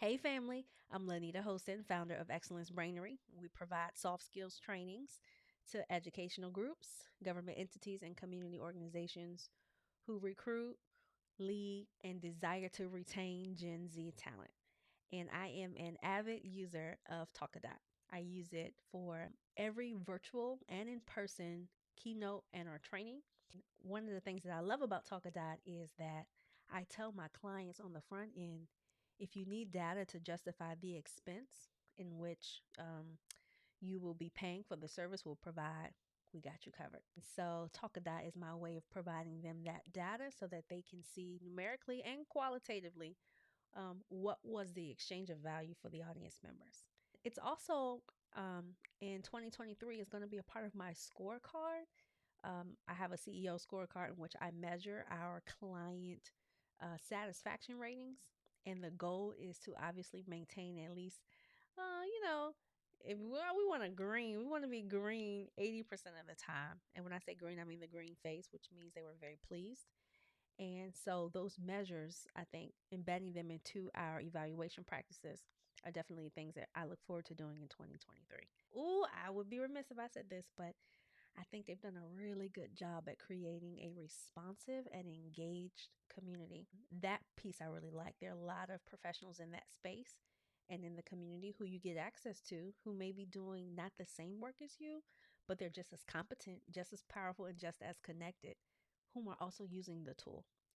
Hey family, I'm Linnita Hosten, founder of Excellence Brainery. We provide soft skills trainings to educational groups, government entities, and community organizations who recruit, lead, and desire to retain Gen Z talent. And I am an avid user of Talkadot. I use it for every virtual and in person keynote and our training. One of the things that I love about Talkadot is that I tell my clients on the front end, if you need data to justify the expense in which you will be paying for the service we'll provide, we got you covered. So Talkadot is my way of providing them that data so that they can see numerically and qualitatively what was the exchange of value for the audience members. It's also in 2023 is going to be a part of my scorecard. I have a CEO scorecard in which I measure our client satisfaction ratings, and the goal is to obviously maintain at least, you know, if we want to green, we want to be green 80% of the time. And when I say green, I mean the green face, which means they were very pleased. And so those measures, I think, embedding them into our evaluation practices are definitely things that I look forward to doing in 2023. Ooh, I would be remiss if I said this, but I think they've done a really good job at creating a responsive and engaged community. That piece I really like. There are a lot of professionals in that space and in the community who you get access to who may be doing not the same work as you, but they're just as competent, just as powerful, and just as connected, whom are also using the tool.